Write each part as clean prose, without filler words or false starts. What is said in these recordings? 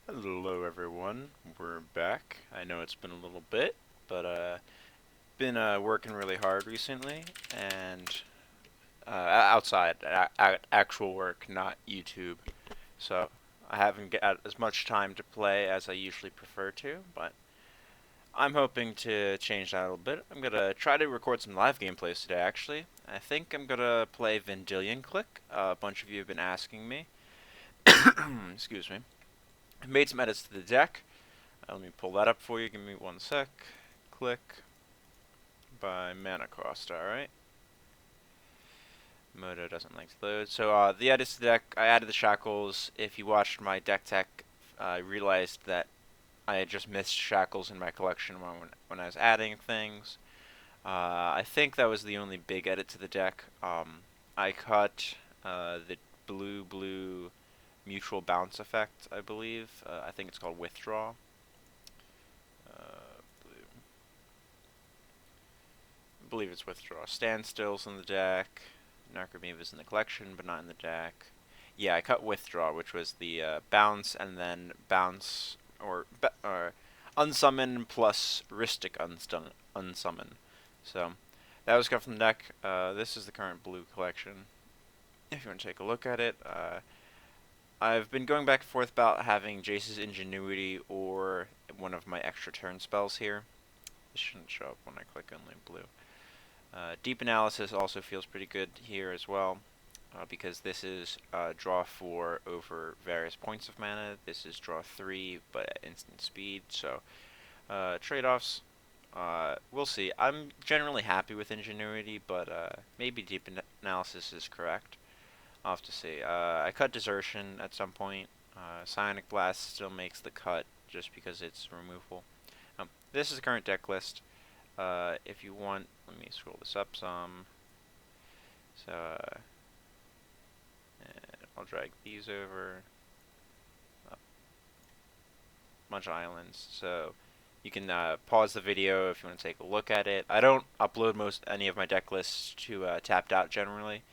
Hello everyone, we're back. I know it's been a little bit, but been working really hard recently, and outside, actual work, not YouTube. So I haven't got as much time to play as I usually prefer to, but I'm hoping to change that a little bit. I'm gonna try to record some live gameplays today, actually. I think I'm gonna play Vendilion Clique. A bunch of you have been asking me. Excuse me. I made some edits to the deck. Let me pull that up for you. Give me one sec. Click by mana cost. All right. Moto doesn't like to load. So the edits to the deck, I added the shackles. If you watched my deck tech, I realized that I had just missed shackles in my collection when I was adding things. I think that was the only big edit to the deck. I cut the blue mutual bounce effect, I believe. I think it's called withdraw. Blue. I believe it's withdraw. Standstills in the deck. Narcomoeba is in the collection, but not in the deck. Yeah, I cut withdraw, which was the bounce and then bounce or unsummon plus Rhystic unsummon. So that was cut from the deck. This is the current blue collection. If you want to take a look at it, I've been going back and forth about having Jace's Ingenuity or one of my extra turn spells here. This shouldn't show up when I click only blue. Deep Analysis also feels pretty good here as well, because this is draw 4 over various points of mana. This is draw 3, but at instant speed. So trade-offs, we'll see. I'm generally happy with Ingenuity, but maybe Deep Analysis is correct. I'll have to see. I cut Desertion at some point. Psionic Blast still makes the cut just because it's removable. This is the current deck list. If you want, let me scroll this up some. So, I'll drag these over. Bunch of islands. So, you can pause the video if you want to take a look at it. I don't upload any of my deck lists to Tapped Out generally.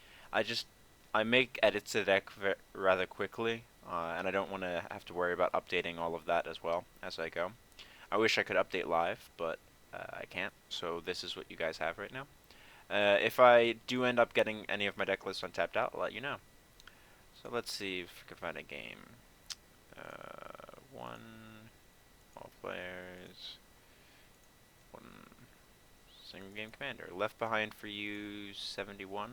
I make edits to the deck rather quickly, and I don't want to have to worry about updating all of that as well as I go. I wish I could update live, but I can't, so this is what you guys have right now. If I do end up getting any of my deck lists on Tapped Out, I'll let you know. So let's see if we can find a game. One, all players, one single game commander. Left Behind for You, 71.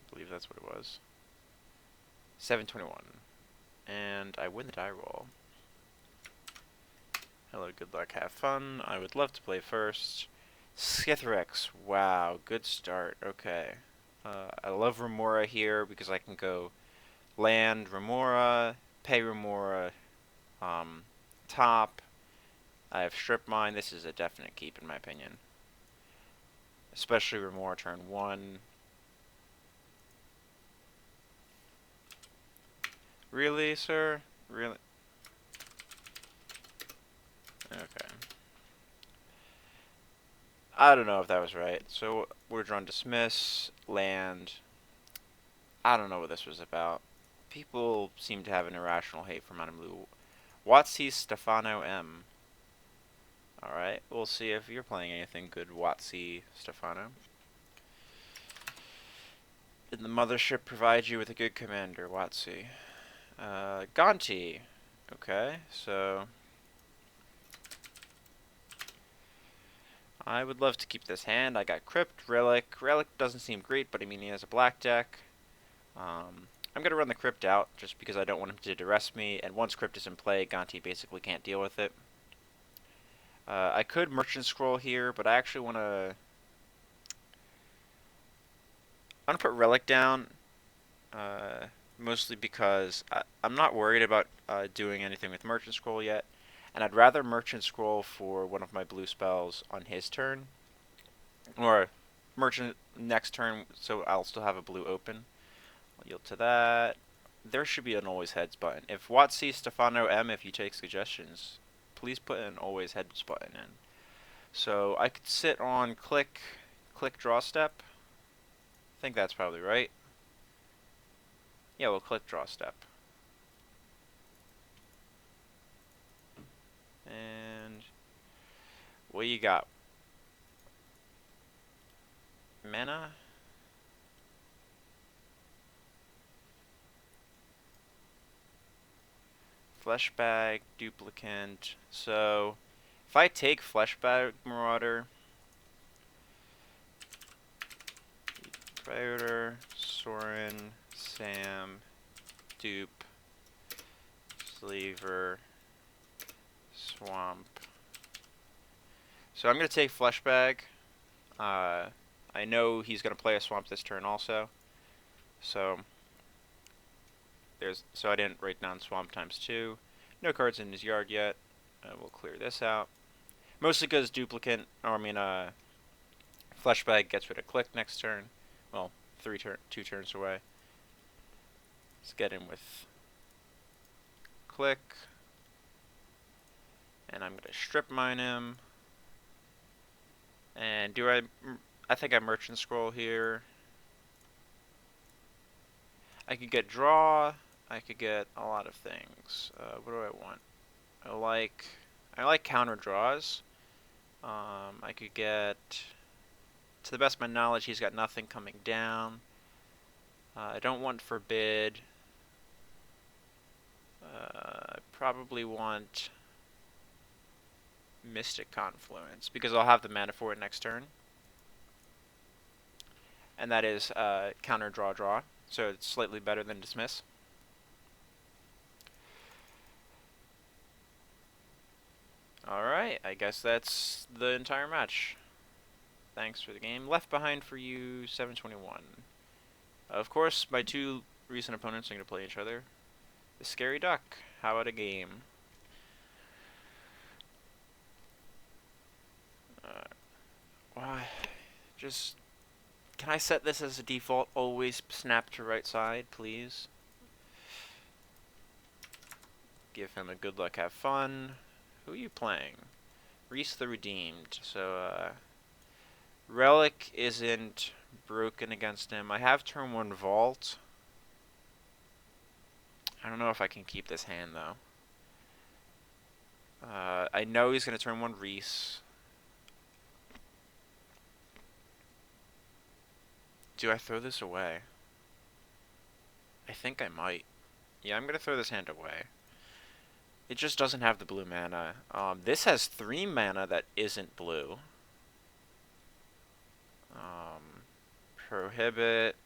I believe that's what it was. 721. And I win the die roll. Hello, good luck, have fun. I would love to play first. Skithrex, wow, good start. Okay. I love Remora here because I can go land Remora, pay Remora, top. I have Strip Mine. This is a definite keep in my opinion. Especially Remora turn 1. Really, sir? Really? Okay. I don't know if that was right. So we're drawn dismiss, land. I don't know what this was about. People seem to have an irrational hate for monoU. Watsy Stefano M. Alright, we'll see if you're playing anything good, Watsy Stefano. Did the mothership provide you with a good commander, Watsy? Gonti. Okay, so I would love to keep this hand. I got Crypt, Relic. Relic doesn't seem great, but I mean he has a black deck. I'm going to run the Crypt out just because I don't want him to duress me, and once Crypt is in play, Gonti basically can't deal with it. I could Merchant Scroll here, but I actually want to... I'm going to put Relic down, mostly because I'm not worried about doing anything with Merchant Scroll yet, and I'd rather Merchant Scroll for one of my blue spells on his turn, or Merchant next turn, so I'll still have a blue open. I'll yield to that. There should be an always heads button. If Watsy Stefano M, if you take suggestions, please put an always heads button in. So I could sit on click draw step. I think that's probably right. Yeah, we'll click draw step. And what you got? Mana? Fleshbag, Duplicant. So, if I take Fleshbag Marauder, Predator, Soren, Sam, Dupe, Slaver, Swamp. So I'm going to take Fleshbag. I know he's going to play a Swamp this turn also. So I didn't write down Swamp ×2. No cards in his yard yet. We'll clear this out. Mostly because Duplicant, Fleshbag gets rid of Clique next turn. Well, 2 turns away. Let's get in with Clique. And I'm going to strip mine him. And I think I Merchant Scroll here. I could get draw. I could get a lot of things. What do I want? I like counter draws. I could get, to the best of my knowledge, he's got nothing coming down. I don't want Forbid. I probably want Mystic Confluence, because I'll have the mana for it next turn. And that is counter draw, so it's slightly better than Dismiss. Alright, I guess that's the entire match. Thanks for the game. Left behind for you, 721. Of course, my 2 recent opponents are going to play each other. The Scary Duck, how about a game? Why? Just, can I set this as a default? Always snap to right side, please. Give him a good luck, have fun. Who are you playing? Reese the Redeemed. So, Relic isn't broken against him. I have turn 1 Vault. I don't know if I can keep this hand, though. I know he's going to turn 1 Reese. Do I throw this away? I think I might. Yeah, I'm going to throw this hand away. It just doesn't have the blue mana. This has 3 mana that isn't blue. Prohibit.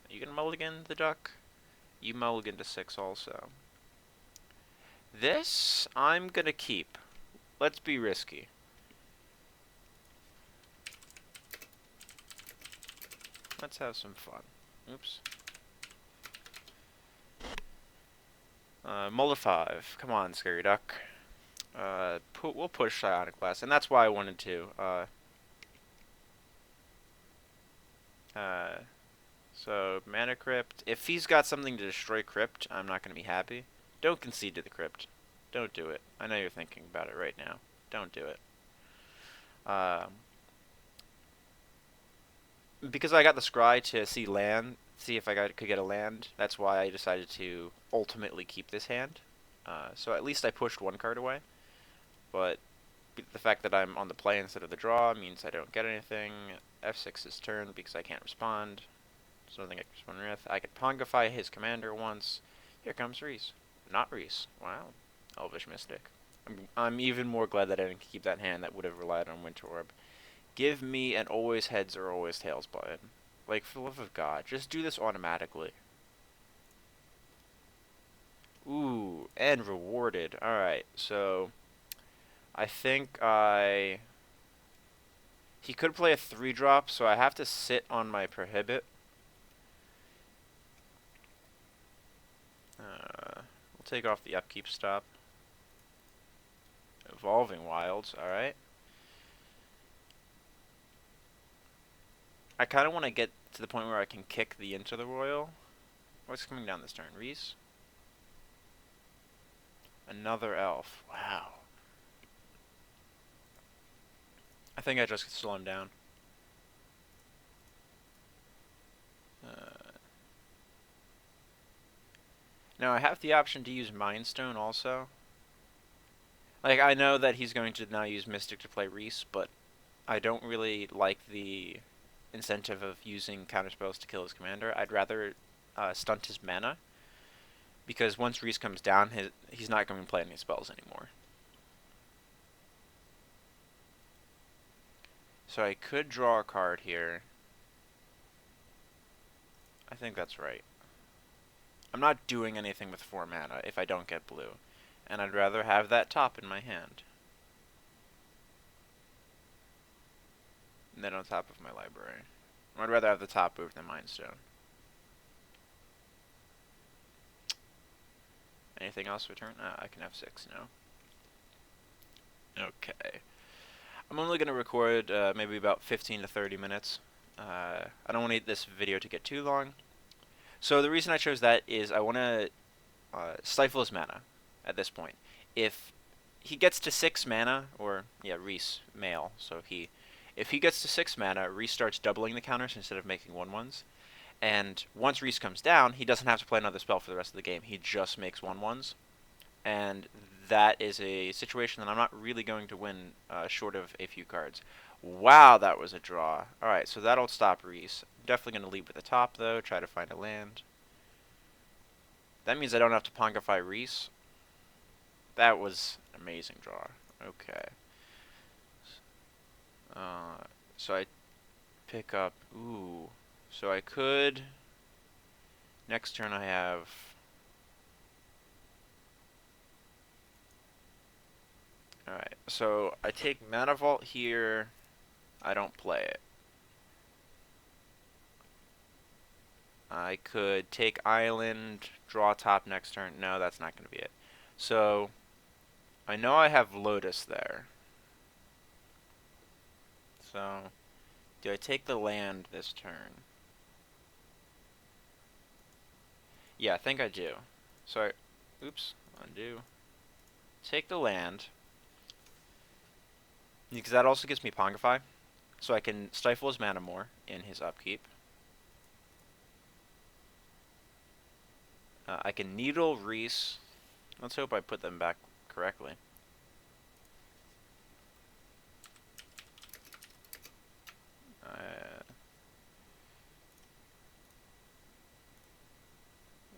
Are you going to mulligan the duck? You mulligan to 6 also. This, I'm going to keep. Let's be risky. Let's have some fun. Oops. Mull to 5. Come on, Scary Duck. We'll push Psionic Blast, and that's why I wanted to. So, Mana Crypt. If he's got something to destroy Crypt, I'm not going to be happy. Don't concede to the Crypt. Don't do it. I know you're thinking about it right now. Don't do it. Because I got the Scry to see if I could get a land, that's why I decided to ultimately keep this hand. So at least I pushed 1 card away. But the fact that I'm on the play instead of the draw means I don't get anything. F6 is turn because I can't respond. There's nothing I can respond with. I could Pongify his commander once. Here comes Reese. Not Reese. Wow. Elvish Mystic. I'm even more glad that I didn't keep that hand that would have relied on Winter Orb. Give me an always heads or always tails button. Like, for the love of God, just do this automatically. Ooh, and rewarded. Alright, so I think he could play a 3-drop, so I have to sit on my Prohibit. We'll take off the upkeep stop. Evolving Wilds, alright. I kind of want to get to the point where I can kick the Into the Royal. What's coming down this turn? Reese? Another elf. Wow. I think I just could slow him down. Now I have the option to use Mind Stone also. Like, I know that he's going to now use Mystic to play Reese, but I don't really like the incentive of using counterspells to kill his commander. I'd rather stunt his mana, because once Reese comes down, he's not going to play any spells anymore. So I could draw a card here. I think that's right. I'm not doing anything with 4 mana if I don't get blue, and I'd rather have that top in my hand than on top of my library. I'd rather have the top over the Mind Stone. Anything else for turn? I can have 6 now. Okay. I'm only going to record maybe about 15 to 30 minutes. I don't want this video to get too long. So the reason I chose that is I want to stifle his mana at this point. If he gets to 6 mana, or, yeah, Reese, male, so if he gets to 6 mana, Reese starts doubling the counters instead of making 1/1s. And once Reese comes down, he doesn't have to play another spell for the rest of the game. He just makes 1/1s. And that is a situation that I'm not really going to win short of a few cards. Wow, that was a draw. Alright, so that'll stop Reese. Definitely going to lead with the top, though, try to find a land. That means I don't have to Pongify Reese. That was an amazing draw. Okay. So I pick up... Ooh. So I could... Next turn I have... Alright, so I take Mana Vault here. I don't play it. I could take Island, draw top next turn. No, that's not going to be it. So, I know I have Lotus there. So, do I take the land this turn? Yeah, I think I do. So, oops, undo. Take the land. Because that also gives me Pongify. So I can stifle his mana more in his upkeep. I can Needle Reese. Let's hope I put them back correctly.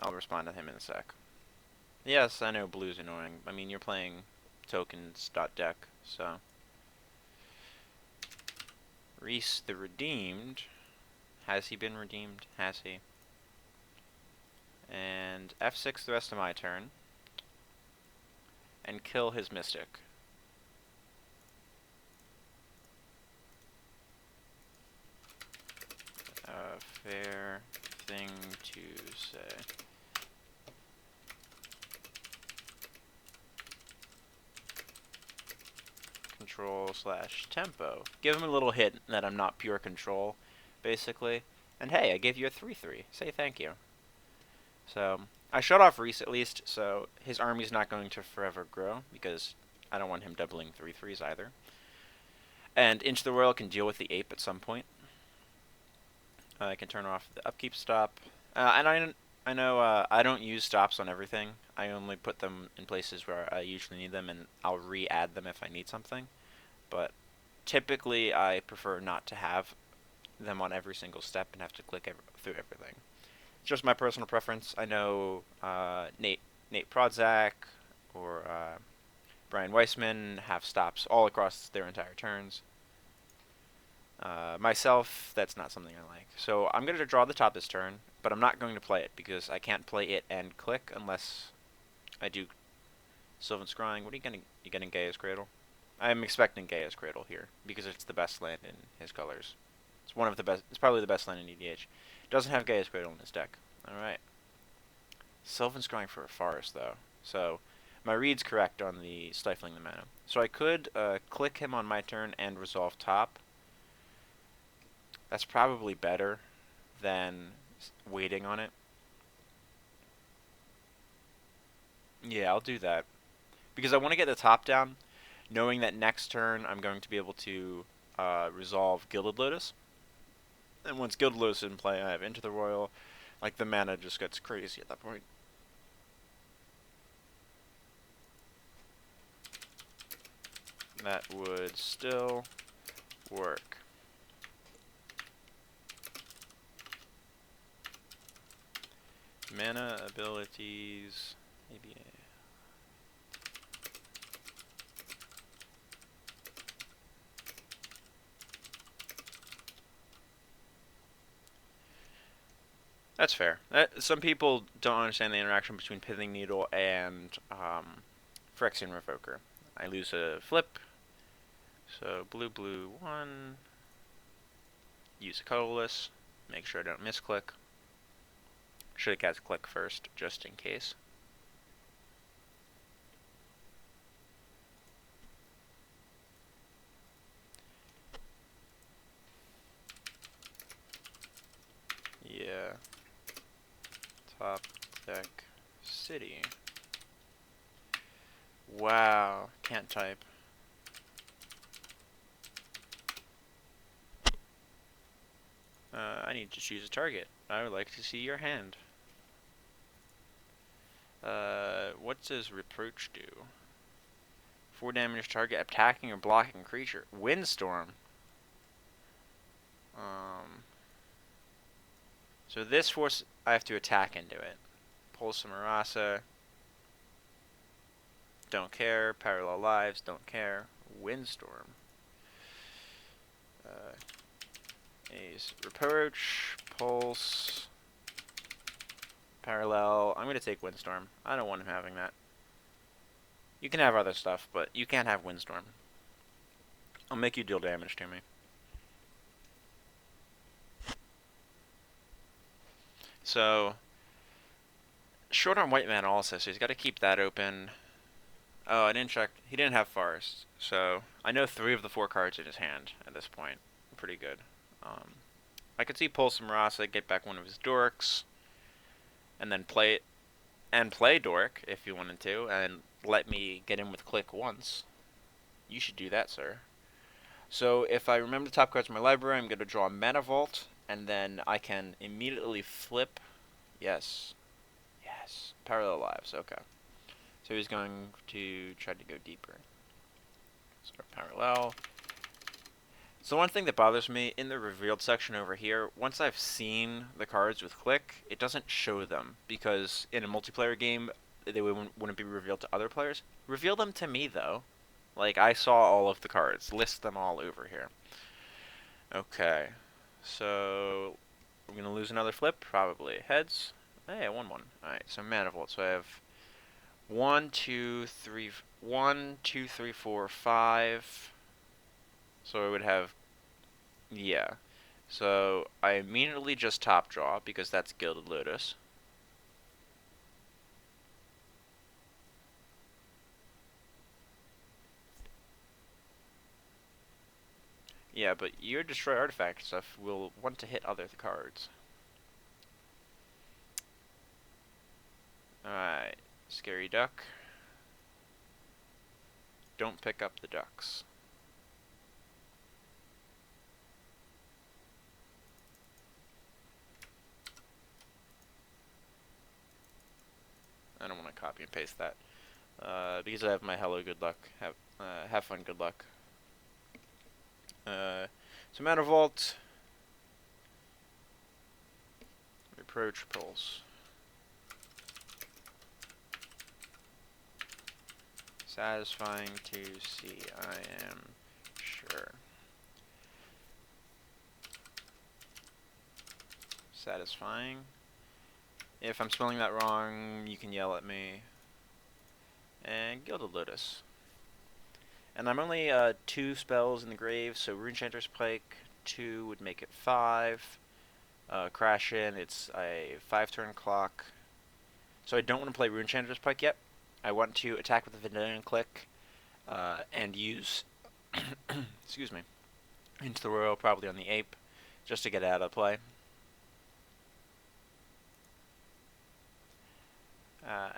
I'll respond to him in a sec. Yes, I know blue's annoying. I mean, you're playing tokens.deck, so... Reese the Redeemed. Has he been redeemed? Has he? And F6 the rest of my turn. And kill his Mystic. A fair thing to say. Control/tempo. Give him a little hint that I'm not pure control, basically. And hey, I gave you a 3/3. Say thank you. So, I shut off Reese at least, so his army's not going to forever grow, because I don't want him doubling 3/3s either. And Into the Royal can deal with the ape at some point. I can turn off the upkeep stop. And I know I don't use stops on everything. I only put them in places where I usually need them, and I'll re-add them if I need something. But typically, I prefer not to have them on every single step and have to click through everything. It's just my personal preference. I know Nate Prodzak or Brian Weissman have stops all across their entire turns. Myself, that's not something I like. So I'm going to draw the top this turn, but I'm not going to play it because I can't play it and click unless I do Sylvan Scrying. What are you getting? You getting Gaia's Cradle? I'm expecting Gaia's Cradle here because it's the best land in his colors. It's one of the best. It's probably the best land in EDH. Doesn't have Gaia's Cradle in his deck. All right. Sylvan Scrying for a forest though. So my read's correct on the stifling the mana. So I could click him on my turn and resolve top. That's probably better than waiting on it. Yeah, I'll do that. Because I want to get the top down, knowing that next turn I'm going to be able to resolve Gilded Lotus. And once Gilded Lotus is in play, I have Into the Royal. Like, the mana just gets crazy at that point. that would still work. Mana abilities, maybe. That's fair. Some people don't understand the interaction between Pithing Needle and Phyrexian Revoker. I lose a flip, so blue 1. Use a colorless. Make sure I don't misclick. Should have cast click first, just in case. Yeah. Top deck city. Wow. Can't type. I need to choose a target. I would like to see your hand. What does Reproach do? 4 damage to target attacking or blocking creature. Windstorm. So this force, I have to attack into it. Pulse of Marasa. Don't care. Parallel Lives. Don't care. Windstorm. Ace. Reproach. Pulse. Parallel. I'm going to take Windstorm. I don't want him having that. You can have other stuff, but you can't have Windstorm. I'll make you deal damage to me. So, short on white mana also, so he's got to keep that open. Oh, I didn't check. He didn't have Forest, so I know 3 of the 4 cards in his hand at this point. Pretty good. I could see Pulse Marasa get back one of his Dorks, and then play Dork if you wanted to, and let me get in with Click once. You should do that, sir. So if I remember the top cards in my library, I'm going to draw Mana Vault, and then I can immediately flip. Yes. Yes. Parallel Lives. Okay. So he's going to try to go deeper. So parallel. So one thing that bothers me in the revealed section over here, once I've seen the cards with Click, it doesn't show them, because in a multiplayer game, they wouldn't be revealed to other players. Reveal them to me, though. Like, I saw all of the cards. List them all over here. Okay. So, we're going to lose another flip? Probably. Heads? Hey, I won one. Alright, so Mana Vault. So I have 1, 2, 3, 4, 5. So I would have, yeah. So I immediately just top draw because that's Gilded Lotus. Yeah, but your destroy artifact stuff will want to hit other cards. Alright, Scary Duck. Don't pick up the ducks. I don't want to copy and paste that. Because I have my hello good luck. Have fun good luck. So Mana Vault. Reproach Pulse. Satisfying to see, I am sure. Satisfying. If I'm spelling that wrong, you can yell at me. And Gilded Lotus. And I'm only 2 spells in the grave, so Runechanter's Pike 2 would make it 5. Crash In, it's a 5-turn clock. So I don't want to play Runechanter's Pike yet. I want to attack with the Vendilion Clique and use, excuse me, into the Royal, probably on the Ape, just to get it out of play.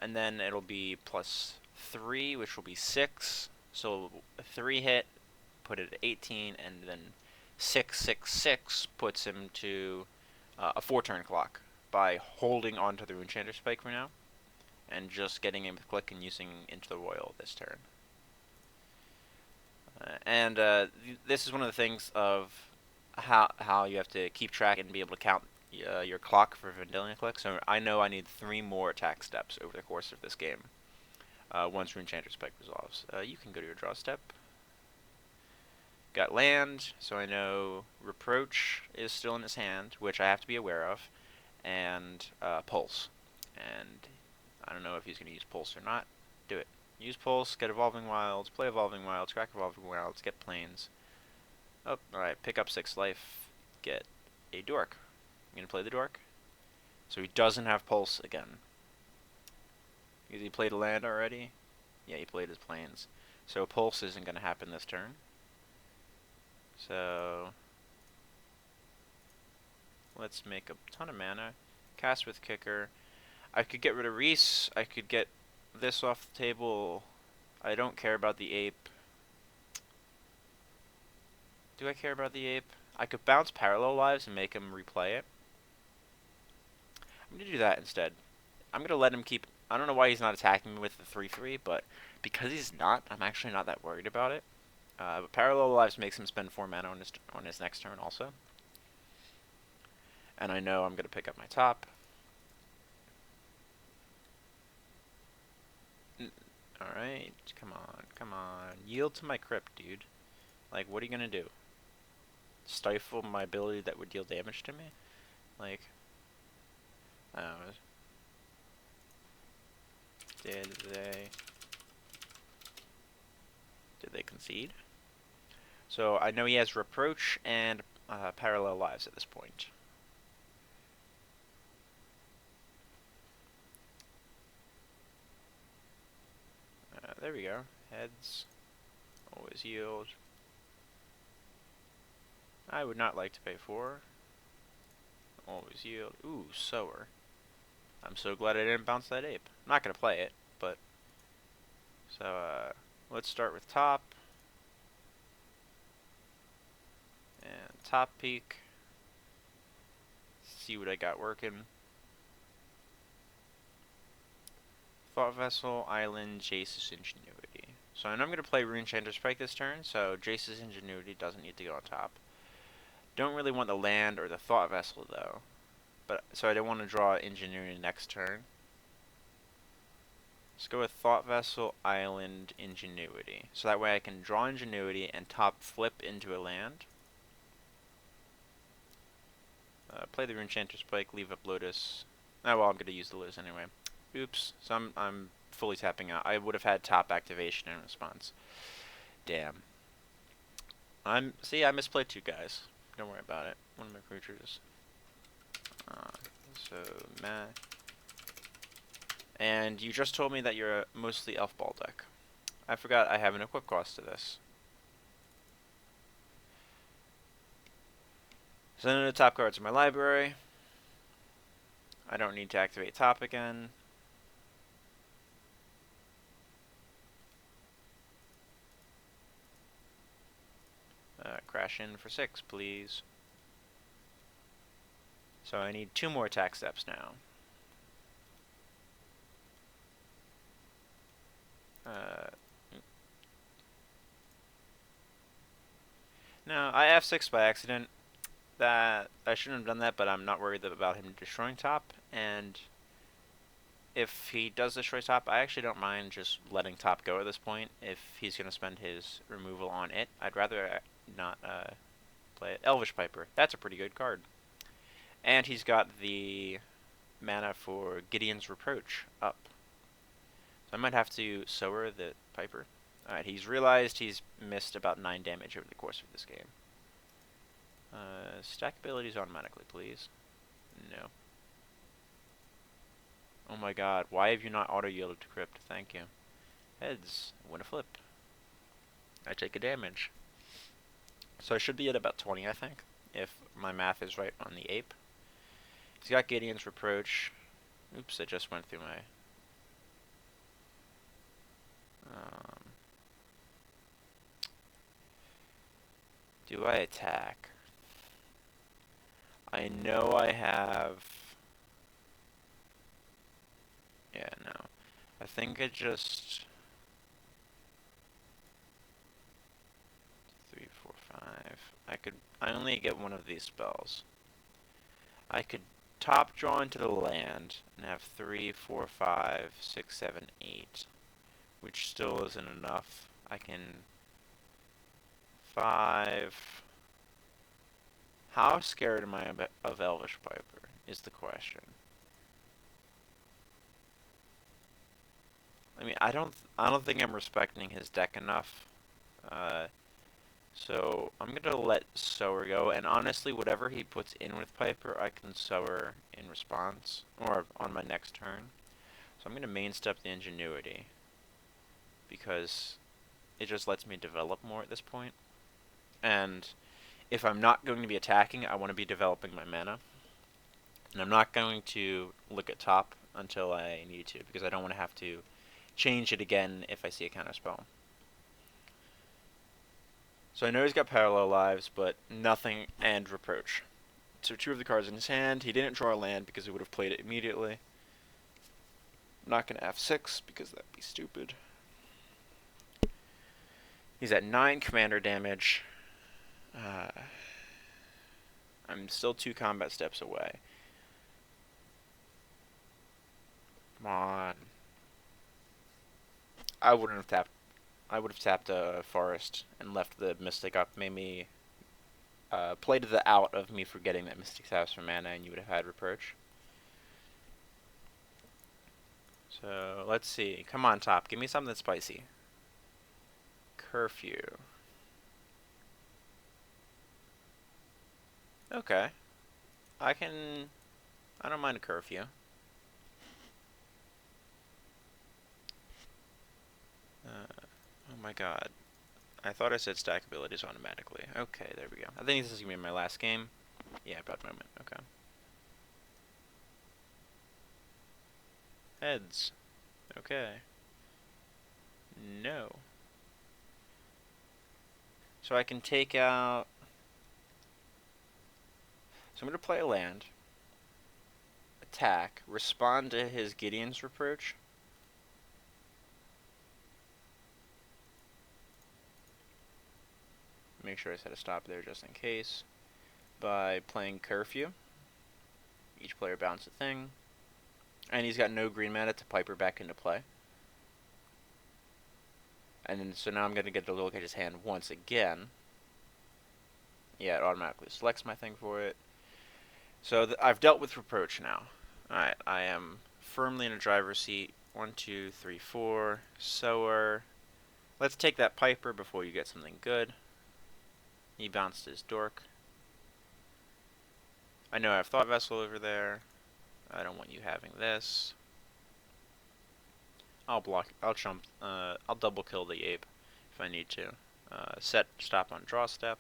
And then it'll be +3, which will be 6. So a 3 hit, put it at 18, and then 666 puts him to a 4-turn clock by holding onto the Runechanter's Pike for now, and just getting him with Click and using Into the Royal this turn. This is one of the things of how you have to keep track and be able to count your clock for Vendilion Clique. So I know I need 3 more attack steps over the course of this game. Once Runechanter's Pike resolves, you can go to your draw step. Got land, so I know Reproach is still in his hand, which I have to be aware of, and Pulse. And I don't know if he's going to use Pulse or not. Do it. Use Pulse, get Evolving Wilds, play Evolving Wilds, crack Evolving Wilds, get Plains. Oh, alright, pick up 6 life, get a Dork. I'm going to play the Dork. So he doesn't have Pulse again. Because he played a land already? Yeah, he played his Plains. So Pulse isn't going to happen this turn. So let's make a ton of mana. Cast with Kicker. I could get rid of Reese. I could get this off the table. I don't care about the Ape. Do I care about the Ape? I could bounce Parallel Lives and make him replay it. I'm going to do that instead. I'm going to let him keep... I don't know why he's not attacking me with the 3-3, but because he's not, I'm actually not that worried about it. But Parallel Lives makes him spend 4 mana on his next turn also. And I know I'm going to pick up my top. Alright, come on, come on. Yield to my Crypt, dude. Like, what are you going to do? Stifle my ability that would deal damage to me? Like, I don't know. Did they concede? So I know he has Reproach and Parallel Lives at this point. There we go. Heads. Always yield. I would not like to pay 4. Always yield. Ooh, Sower. I'm so glad I didn't bounce that Ape. I'm not going to play it, but... So, let's start with top. And top peak. See what I got working. Thought Vessel, Island, Jace's Ingenuity. So I know I'm going to play Runechanter's Pike this turn, so Jace's Ingenuity doesn't need to go on top. Don't really want the land or the Thought Vessel, though. But so I don't want to draw Ingenuity next turn. Let's go with Thought Vessel, Island, Ingenuity. So that way I can draw Ingenuity and top flip into a land. Play the Runechanter's Pike, leave up Lotus. Oh well, I'm going to use the Lotus anyway. Oops, so I'm fully tapping out. I would have had top activation in response. Damn. See, I misplayed 2 guys. Don't worry about it. One of my creatures. So, meh. And you just told me that you're a mostly elf ball deck. I forgot I have an equip cost to this. So then the top cards in my library. I don't need to activate top again. Crash in for 6, please. So I need 2 more attack steps now. No, I F6 by accident. That I shouldn't have done that, but I'm not worried about him destroying top. And if he does destroy top, I actually don't mind just letting top go at this point. If he's going to spend his removal on it, I'd rather not play it. Elvish Piper. That's a pretty good card. And he's got the mana for Gideon's Reproach up. So I might have to Sower the Piper. Alright, he's realized he's missed about 9 damage over the course of this game. Stack abilities automatically, please. No. Oh my god, why have you not auto-yielded to Crypt? Thank you. Heads, win a flip. I take a damage. So I should be at about 20, I think, if my math is right on the Ape. He's got Gideon's Reproach. Oops, I just went through my... do I attack? I know I have... Yeah, no. I think I just... I only get one of these spells. I could top draw into the land and have 3, 4, 5, 6, 7, 8, which still isn't enough. I can 5. How scared am I of Elvish Piper is the question. I mean, I don't think I'm respecting his deck enough. So I'm gonna let Sower go, and honestly, whatever he puts in with Piper, I can Sower in response, or on my next turn. So I'm gonna main step the Ingenuity, because it just lets me develop more at this point. And if I'm not going to be attacking, I want to be developing my mana. And I'm not going to look at top until I need to, because I don't want to have to change it again if I see a counterspell. So I know he's got Parallel Lives, but nothing and Reproach. So 2 of the cards in his hand. He didn't draw a land because he would have played it immediately. I'm not going to F6 because that'd be stupid. He's at 9 commander damage. I'm still 2 combat steps away. Come on. I would have tapped a Forest and left the Mystic up. Made me play to the out of me forgetting that Mystic taps for mana, and you would have had Reproach. So let's see. Come on, top. Give me something spicy. Curfew. Okay. I don't mind a curfew. Oh my god. I thought I said stack abilities automatically. Okay, there we go. I think this is going to be my last game. Yeah, proud moment. Okay. Heads. Okay. No. So I can take out... So I'm going to play a land. Attack. Respond to his Gideon's Reproach. Make sure I set a stop there just in case. By playing Curfew. Each player bounce a thing. And he's got no green mana to Piper back into play. And then, so now I'm going to get to look at his hand once again. Yeah, it automatically selects my thing for it. So I've dealt with Reproach now. Alright, I am firmly in a driver's seat. 1, 2, 3, 4. Sower. Let's take that Piper before you get something good. He bounced his Dork. I know I have Thought Vessel over there. I don't want you having this. I'll double kill the Ape if I need to. Set stop on draw step.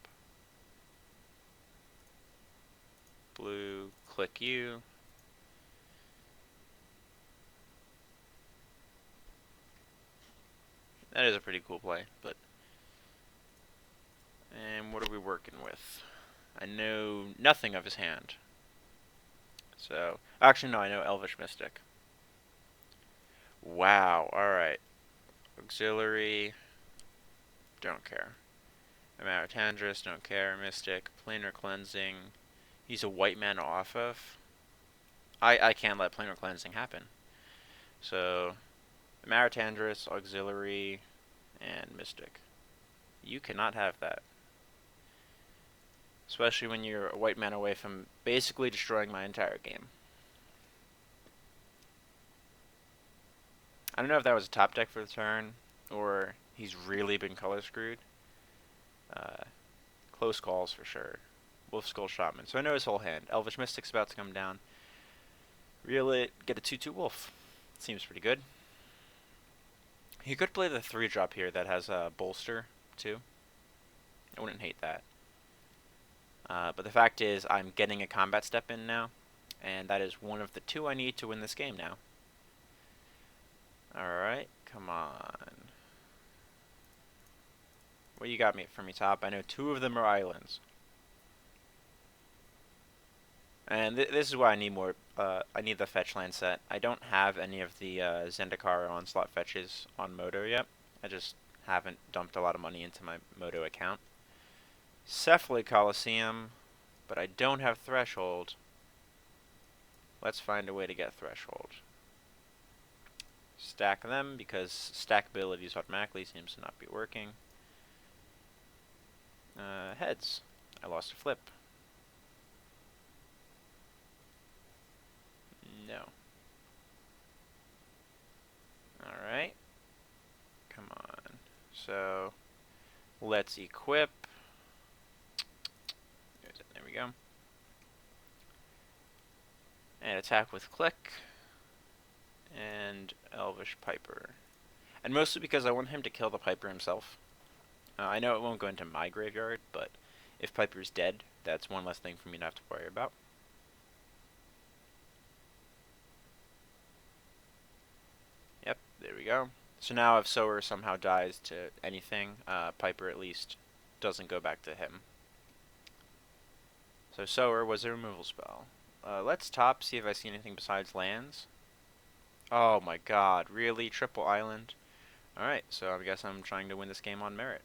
Blue, click you. That is a pretty cool play, but... And what are we working with? I know nothing of his hand. So, actually no, I know Elvish Mystic. Wow, alright. Auxiliary, don't care. Amaratandris, don't care. Mystic, Planar Cleansing. He's a white man off of. I can't let Planar Cleansing happen. So, Amaratandris, Auxiliary, and Mystic. You cannot have that. Especially when you're a white man away from basically destroying my entire game. I don't know if that was a top deck for the turn, or he's really been color screwed. Close calls for sure. Wolf Skull Shotman. So I know his whole hand. Elvish Mystic's about to come down. Reel it, get a 2/2 Wolf. Seems pretty good. He could play the 3-drop here that has a bolster too. I wouldn't hate that. But the fact is, I'm getting a combat step in now, and that is one of the 2 I need to win this game now. Alright, come on. What you got for me, top? I know 2 of them are islands. And this is why I need more, I need the fetch land set. I don't have any of the Zendikar Onslaught fetches on Moto yet. I just haven't dumped a lot of money into my Moto account. Cephalid Coliseum, but I don't have Threshold. Let's find a way to get Threshold. Stack them, because stackabilities automatically seems to not be working. Heads. I lost a flip. No. Alright. Come on. So, let's equip. There we go. And attack with Clique. And Elvish Piper. And mostly because I want him to kill the Piper himself. I know it won't go into my graveyard, but if Piper's dead, that's one less thing for me to have to worry about. Yep, there we go. So now if Sower somehow dies to anything, Piper at least doesn't go back to him. So Sower was a removal spell. Let's top, see if I see anything besides lands. Oh my god, really? Triple Island? Alright, so I guess I'm trying to win this game on merit.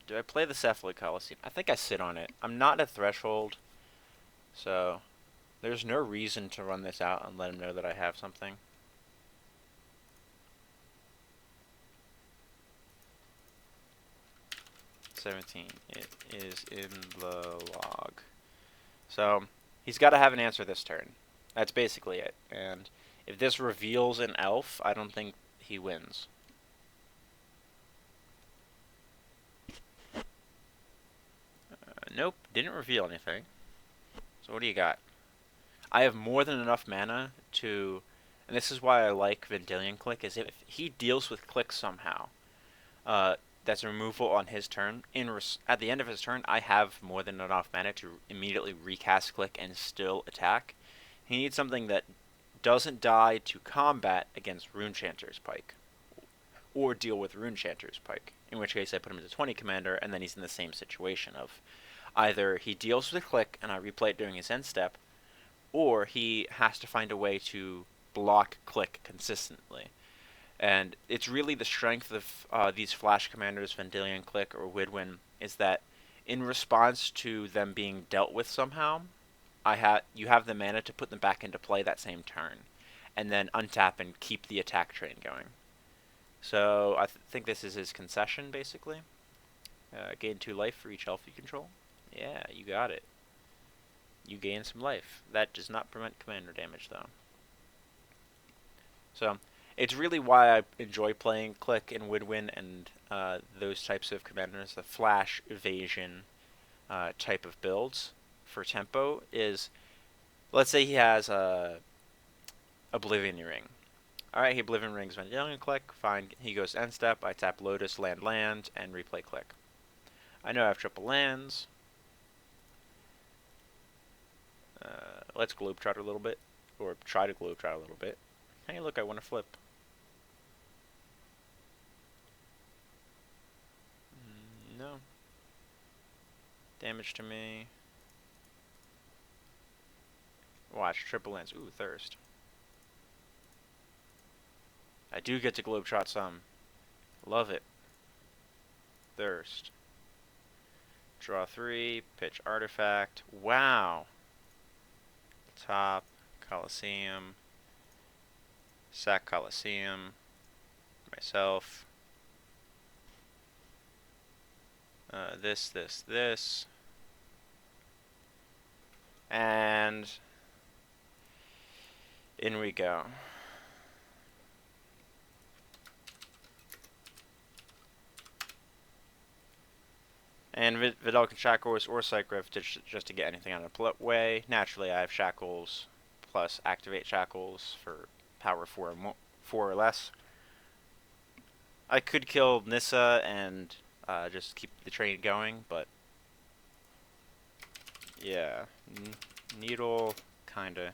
Do I play the Cephalid Coliseum? I think I sit on it. I'm not at Threshold, so there's no reason to run this out and let him know that I have something. $17. It is in the log. So he's got to have an answer this turn. That's basically it. And if this reveals an elf, I don't think he wins. Nope, didn't reveal anything. So what do you got? I have more than enough mana to, and this is why I like Vendilion Clique, is if he deals with Clique somehow, that's a removal on his turn, at the end of his turn, I have more than enough mana to immediately recast Clique and still attack. He needs something that doesn't die to combat against Runechanter's Pike, or deal with Runechanter's Pike, in which case I put him into 20 commander, and then he's in the same situation of either he deals with Clique and I replay it during his end step, or he has to find a way to block Clique consistently. And it's really the strength of these Flash commanders, Vendilion Clique or Widwin, is that in response to them being dealt with somehow, you have the mana to put them back into play that same turn, and then untap and keep the attack train going. So I think this is his concession, basically. Gain 2 life for each elf you control. Yeah, you got it. You gain some life. That does not prevent commander damage, though. So it's really why I enjoy playing Clique and Widwin and those types of commanders. The flash evasion type of builds for tempo is, let's say he has a Oblivion Ring. Alright, he Oblivion Rings Vendilion Clique. Fine, he goes end step. I tap Lotus, land, and replay Clique. I know I have triple lands. Let's globetrot a little bit, or try to globetrot a little bit. Hey, look, I want to flip. No. Damage to me. Watch, triple lands. Ooh, Thirst. I do get to globetrot some. Love it. Thirst. Draw 3, pitch artifact. Wow. Top, Coliseum. Sack Coliseum. Myself. This. And in we go. And Vidal can Shackles or Cycgriff just to get anything out of the way. Naturally, I have Shackles plus Activate Shackles for power 4 or less. I could kill Nissa and just keep the train going, but yeah, Needle kinda.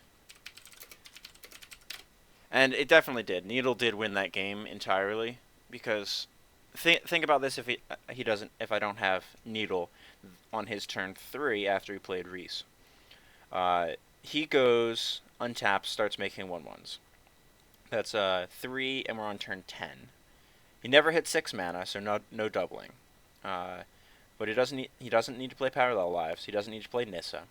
And it definitely did. Needle did win that game entirely because think about this: if if I don't have Needle on his turn 3 after he played Reese, he goes untaps, starts making 1/1s. That's 3, and we're on turn 10. He never hit 6 mana, so no doubling. But he doesn't need to play Parallel Lives. He doesn't need to play Nissa.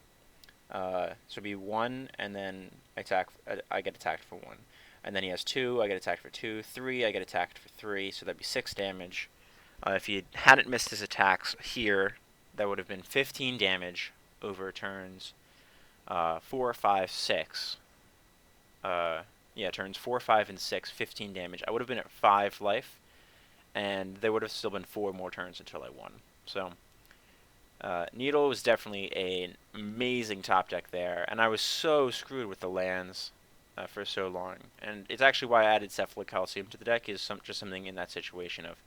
So it'd be 1, and then I get attacked for 1. And then he has 2, I get attacked for 2. 3, I get attacked for 3, so that'd be 6 damage. If he hadn't missed his attacks here, that would have been 15 damage over turns 4, 5, 6. Yeah, turns 4, 5, and 6, 15 damage. I would have been at 5 life, and there would have still been 4 more turns until I won. So, Needle was definitely an amazing top deck there, and I was so screwed with the lands for so long. And it's actually why I added Cephalic Coliseum to the deck, is just something in that situation of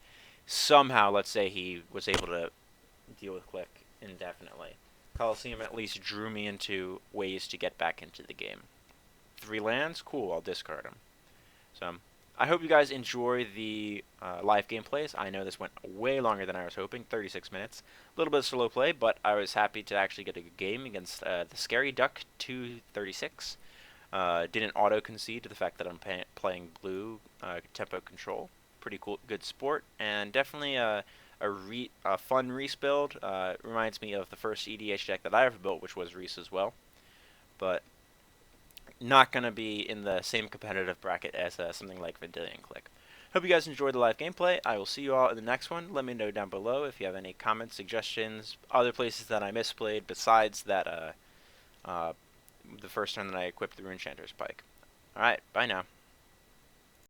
somehow, let's say he was able to deal with Clique indefinitely. Coliseum at least drew me into ways to get back into the game. 3 lands? Cool, I'll discard them. So, I hope you guys enjoy the live gameplays. I know this went way longer than I was hoping, 36 minutes. A little bit of slow play, but I was happy to actually get a good game against the Scary Duck 236. Didn't auto-concede to the fact that I'm playing blue tempo control. Pretty cool, good sport, and definitely a fun Reese build. Reminds me of the first EDH deck that I ever built, which was Reese as well. But not going to be in the same competitive bracket as something like Vendilion Clique. Hope you guys enjoyed the live gameplay. I will see you all in the next one. Let me know down below if you have any comments, suggestions, other places that I misplayed besides that the first time that I equipped the Runechanter's Pike. Alright, bye now.